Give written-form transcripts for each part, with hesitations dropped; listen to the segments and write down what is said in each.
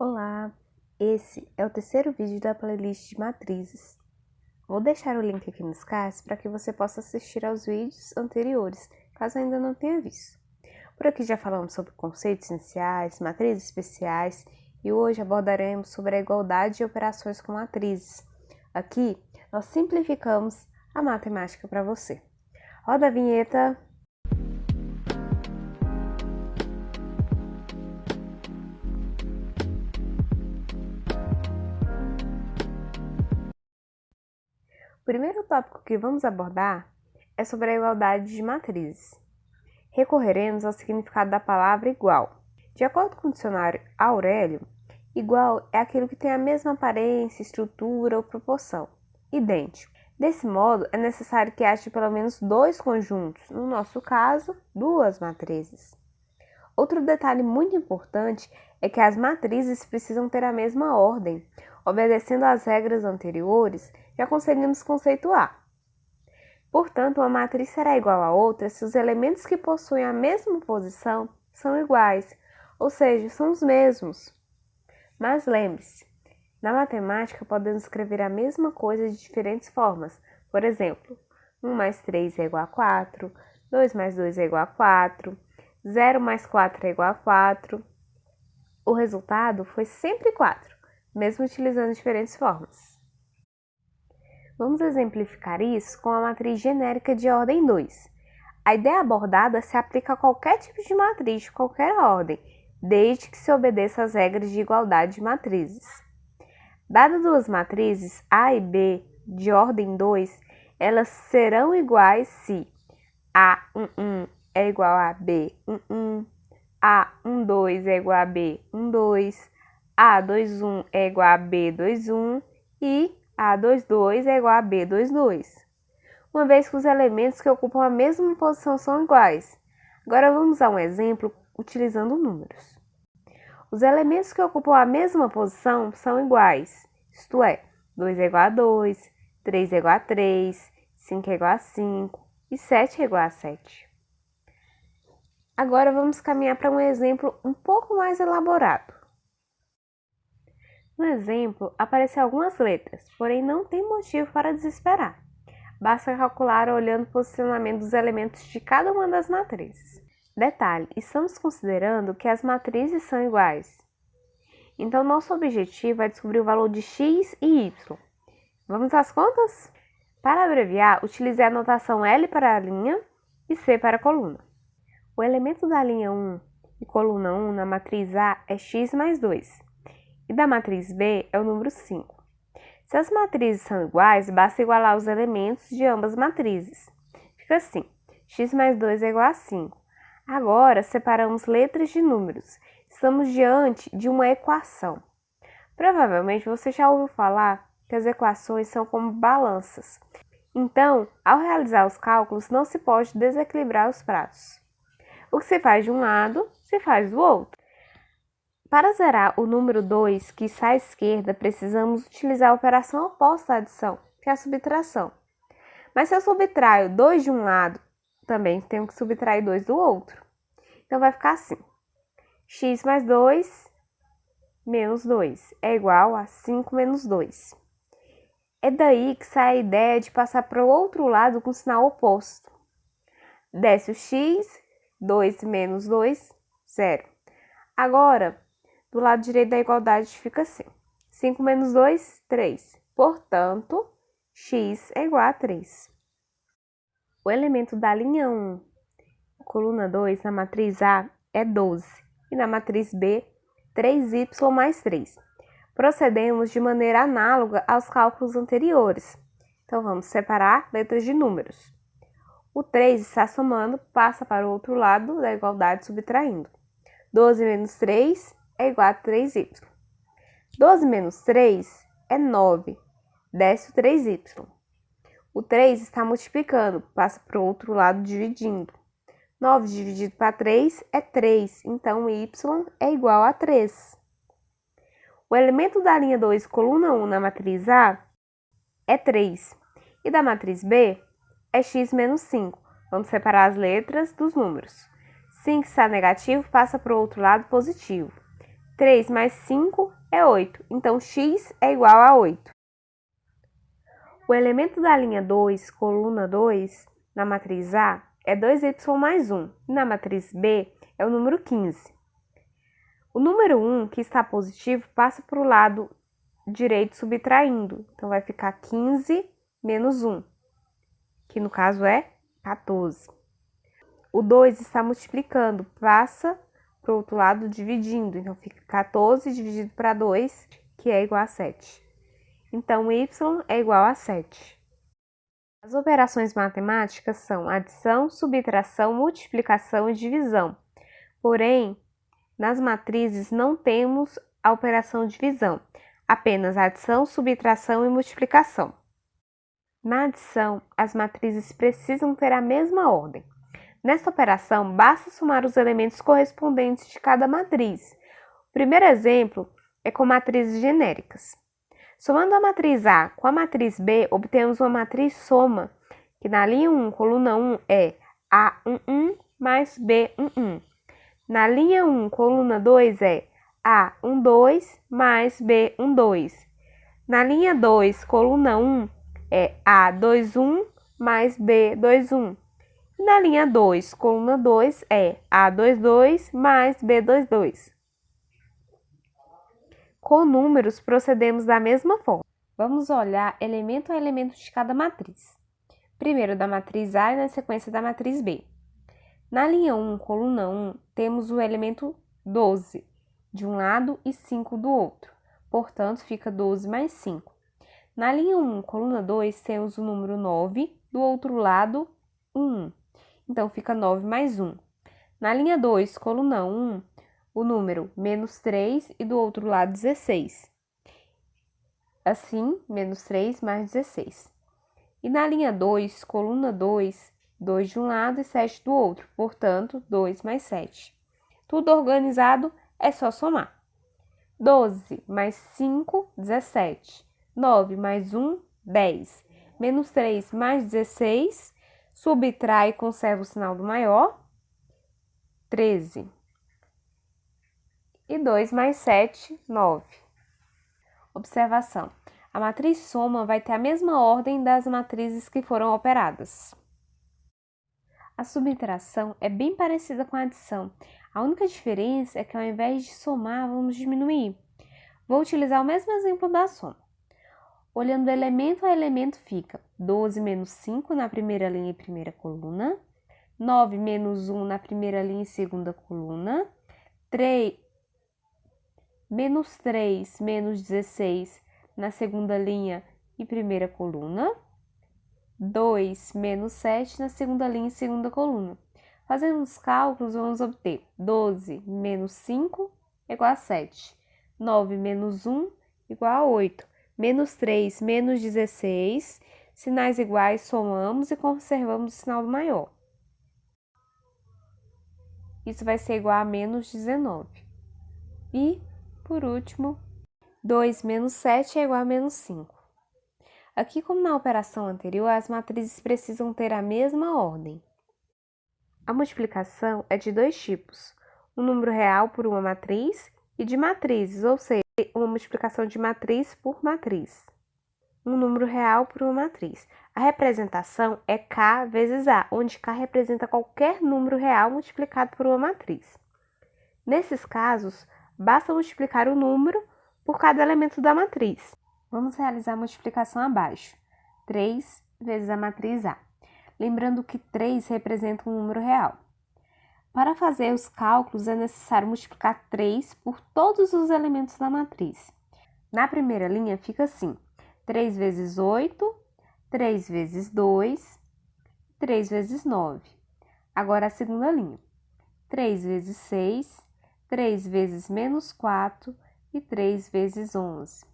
Olá, esse é o terceiro vídeo da playlist de matrizes. Vou deixar o link aqui nos cards para que você possa assistir aos vídeos anteriores, caso ainda não tenha visto. Por aqui já falamos sobre conceitos iniciais, matrizes especiais e hoje abordaremos sobre a igualdade de operações com matrizes. Aqui nós simplificamos a matemática para você. Roda a vinheta! O primeiro tópico que vamos abordar é sobre a igualdade de matrizes. Recorreremos ao significado da palavra igual. De acordo com o dicionário Aurélio, igual é aquilo que tem a mesma aparência, estrutura ou proporção, idêntico. Desse modo, é necessário que haja pelo menos dois conjuntos, no nosso caso, duas matrizes. Outro detalhe muito importante é que as matrizes precisam ter a mesma ordem. Obedecendo às regras anteriores, já conseguimos conceituar. Portanto, uma matriz será igual a outra se os elementos que possuem a mesma posição são iguais, ou seja, são os mesmos. Mas lembre-se, na matemática podemos escrever a mesma coisa de diferentes formas. Por exemplo, 1 mais 3 é igual a 4, 2 mais 2 é igual a 4, 0 mais 4 é igual a 4. O resultado foi sempre 4, mesmo utilizando diferentes formas. Vamos exemplificar isso com a matriz genérica de ordem 2. A ideia abordada se aplica a qualquer tipo de matriz de qualquer ordem, desde que se obedeça às regras de igualdade de matrizes. Dadas duas matrizes A e B de ordem 2, elas serão iguais se A11 é igual a B11, A12 é igual a B12, A21 é igual a B21 e A22 é igual a B22, uma vez que os elementos que ocupam a mesma posição são iguais. Agora vamos a um exemplo utilizando números. Os elementos que ocupam a mesma posição são iguais, isto é, 2 é igual a 2, 3 é igual a 3, 5 é igual a 5 e 7 é igual a 7. Agora vamos caminhar para um exemplo um pouco mais elaborado. No exemplo, aparecem algumas letras, porém não tem motivo para desesperar. Basta calcular olhando o posicionamento dos elementos de cada uma das matrizes. Detalhe, estamos considerando que as matrizes são iguais. Então, nosso objetivo é descobrir o valor de x e y. Vamos às contas? Para abreviar, utilizei a notação L para a linha e C para a coluna. O elemento da linha 1 e coluna 1 na matriz A é x mais 2. E da matriz B é o número 5. Se as matrizes são iguais, basta igualar os elementos de ambas matrizes. Fica assim, x mais 2 é igual a 5. Agora, separamos letras de números. Estamos diante de uma equação. Provavelmente você já ouviu falar que as equações são como balanças. Então, ao realizar os cálculos, não se pode desequilibrar os pratos. O que se faz de um lado, se faz do outro. Para zerar o número 2 que está à esquerda, precisamos utilizar a operação oposta à adição, que é a subtração. Mas se eu subtraio 2 de um lado, também tenho que subtrair 2 do outro. Então vai ficar assim, x mais 2 menos 2 é igual a 5 menos 2. É daí que sai a ideia de passar para o outro lado com o sinal oposto. Desce o x, 2 menos 2, 0. Agora, do lado direito da igualdade fica assim, 5 menos 2, 3. Portanto, x é igual a 3. O elemento da linha 1, coluna 2, na matriz A é 12 e na matriz B, 3y mais 3. Procedemos de maneira análoga aos cálculos anteriores. Então, vamos separar letras de números. O 3 está somando, passa para o outro lado da igualdade subtraindo. 12 menos 3 é igual a 3y. 12 menos 3 é 9, desce o 3y. O 3 está multiplicando, passa para o outro lado dividindo. 9 dividido para 3 é 3, então y é igual a 3. O elemento da linha 2, coluna 1 na matriz A é 3 e da matriz B é x menos 5. Vamos separar as letras dos números. 5 está negativo, passa para o outro lado positivo. 3 mais 5 é 8, então x é igual a 8. O elemento da linha 2, coluna 2, na matriz A, é 2y mais 1, e na matriz B é o número 15. O número 1, que está positivo, passa para o lado direito subtraindo, então vai ficar 15 menos 1, que no caso é 14. O 2 está multiplicando, passa para o outro lado dividindo, então fica 14 dividido para 2, que é igual a 7. Então, y é igual a 7. As operações matemáticas são adição, subtração, multiplicação e divisão. Porém, nas matrizes não temos a operação divisão, apenas adição, subtração e multiplicação. Na adição, as matrizes precisam ter a mesma ordem. Nesta operação, basta somar os elementos correspondentes de cada matriz. O primeiro exemplo é com matrizes genéricas. Somando a matriz A com a matriz B, obtemos uma matriz soma, que na linha 1, coluna 1, é A11 mais B11. Na linha 1, coluna 2, é A12 mais B12. Na linha 2, coluna 1, é A21 mais B21. E na linha 2, coluna 2, é A22 mais B22. Com números, procedemos da mesma forma. Vamos olhar elemento a elemento de cada matriz. Primeiro da matriz A e na sequência da matriz B. Na linha 1, coluna 1, temos o elemento 12 de um lado e 5 do outro. Portanto, fica 12 mais 5. Na linha 1, coluna 2, temos o número 9, do outro lado, 1. Então, fica 9 mais 1. Na linha 2, coluna 1, o número menos 3 e do outro lado 16. Assim, menos 3 mais 16. E na linha 2, coluna 2, 2 de um lado e 7 do outro. Portanto, 2 mais 7. Tudo organizado, é só somar. 12 mais 5, 17. 9 mais 1, 10. Menos 3 mais 16. Subtrai e conserva o sinal do maior. 13. E 2 mais 7, 9. Observação. A matriz soma vai ter a mesma ordem das matrizes que foram operadas. A subtração é bem parecida com a adição. A única diferença é que ao invés de somar, vamos diminuir. Vou utilizar o mesmo exemplo da soma. Olhando elemento a elemento, fica 12 menos 5 na primeira linha e primeira coluna, 9 menos 1 na primeira linha e segunda coluna, menos 3 menos 16 na segunda linha e primeira coluna, 2 menos 7 na segunda linha e segunda coluna. Fazendo os cálculos, vamos obter 12 menos 5 igual a 7, 9 menos 1 igual a 8, menos 3 menos 16, sinais iguais, somamos e conservamos o sinal do maior. Isso vai ser igual a menos 19. E, por último, 2 menos 7 é igual a menos 5. Aqui, como na operação anterior, as matrizes precisam ter a mesma ordem. A multiplicação é de dois tipos, um número real por uma matriz e de matrizes, ou seja, uma multiplicação de matriz por matriz. Um número real por uma matriz. A representação é K vezes A, onde K representa qualquer número real multiplicado por uma matriz. Nesses casos, basta multiplicar o número por cada elemento da matriz. Vamos realizar a multiplicação abaixo. 3 vezes a matriz A. Lembrando que 3 representa um número real. Para fazer os cálculos, é necessário multiplicar 3 por todos os elementos da matriz. Na primeira linha, fica assim: 3 vezes 8, 3 vezes 2, 3 vezes 9. Agora a segunda linha: 3 vezes 6, 3 vezes menos 4 e 3 vezes 11.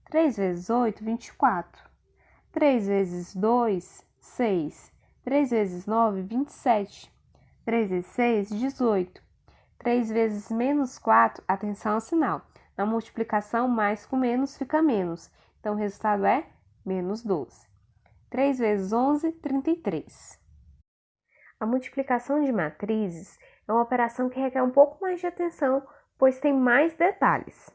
3 vezes 8, 24. 3 vezes 2, 6. 3 vezes 9, 27. 3 vezes 6, 18. 3 vezes menos 4, atenção ao sinal. Na multiplicação, mais com menos fica menos. Então, o resultado é menos 12. 3 vezes 11, 33. A multiplicação de matrizes é uma operação que requer um pouco mais de atenção pois tem mais detalhes.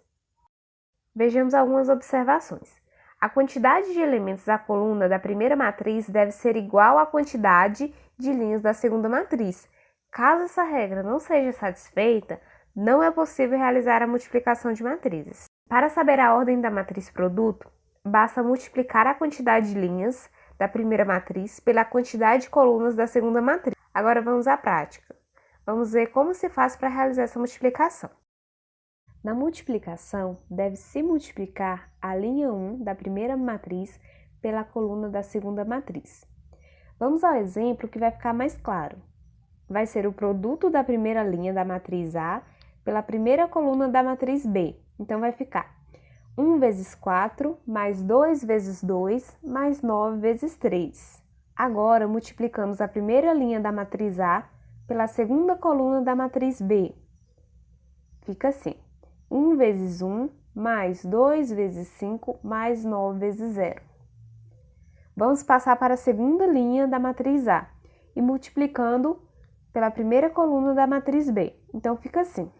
Vejamos algumas observações. A quantidade de elementos da coluna da primeira matriz deve ser igual à quantidade de linhas da segunda matriz. Caso essa regra não seja satisfeita, não é possível realizar a multiplicação de matrizes. Para saber a ordem da matriz produto, basta multiplicar a quantidade de linhas da primeira matriz pela quantidade de colunas da segunda matriz. Agora vamos à prática. Vamos ver como se faz para realizar essa multiplicação. Na multiplicação, deve-se multiplicar a linha 1 da primeira matriz pela coluna da segunda matriz. Vamos ao exemplo que vai ficar mais claro. Vai ser o produto da primeira linha da matriz A pela primeira coluna da matriz B. Então, vai ficar 1 vezes 4 mais 2 vezes 2 mais 9 vezes 3. Agora, multiplicamos a primeira linha da matriz A pela segunda coluna da matriz B. Fica assim. 1 vezes 1 mais 2 vezes 5 mais 9 vezes 0. Vamos passar para a segunda linha da matriz A e multiplicando pela primeira coluna da matriz B. Então, fica assim.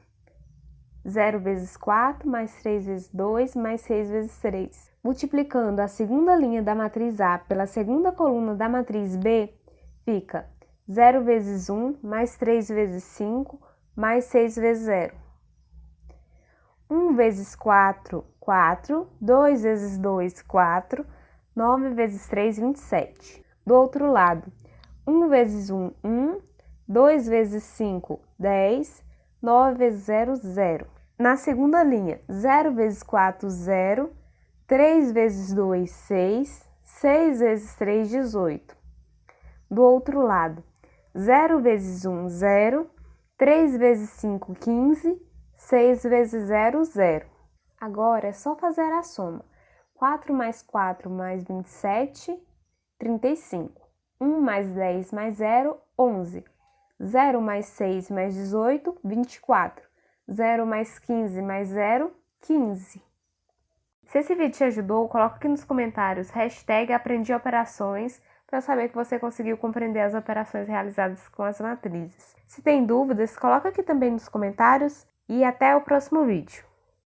0 vezes 4 mais 3 vezes 2 mais 6 vezes 3. Multiplicando a segunda linha da matriz A pela segunda coluna da matriz B, fica 0 vezes 1 mais 3 vezes 5 mais 6 vezes 0. 1 vezes 4, 4. 2 vezes 2, 4. 9 vezes 3, 27. Do outro lado, 1 vezes 1, 1. 2 vezes 5, 10. 9 vezes 0, 0. Na segunda linha, 0 vezes 4, 0. 3 vezes 2, 6. 6 vezes 3, 18. Do outro lado, 0 vezes 1, 0. 3 vezes 5, 15. 6 vezes 0, 0. Agora é só fazer a soma. 4 mais 4 mais 27, 35. 1 mais 10 mais 0, 11. 0 mais 6 mais 18, 24. 0 mais 15 mais 0, 15. Se esse vídeo te ajudou, coloca aqui nos comentários #AprendiOperações para eu saber que você conseguiu compreender as operações realizadas com as matrizes. Se tem dúvidas, coloca aqui também nos comentários e até o próximo vídeo.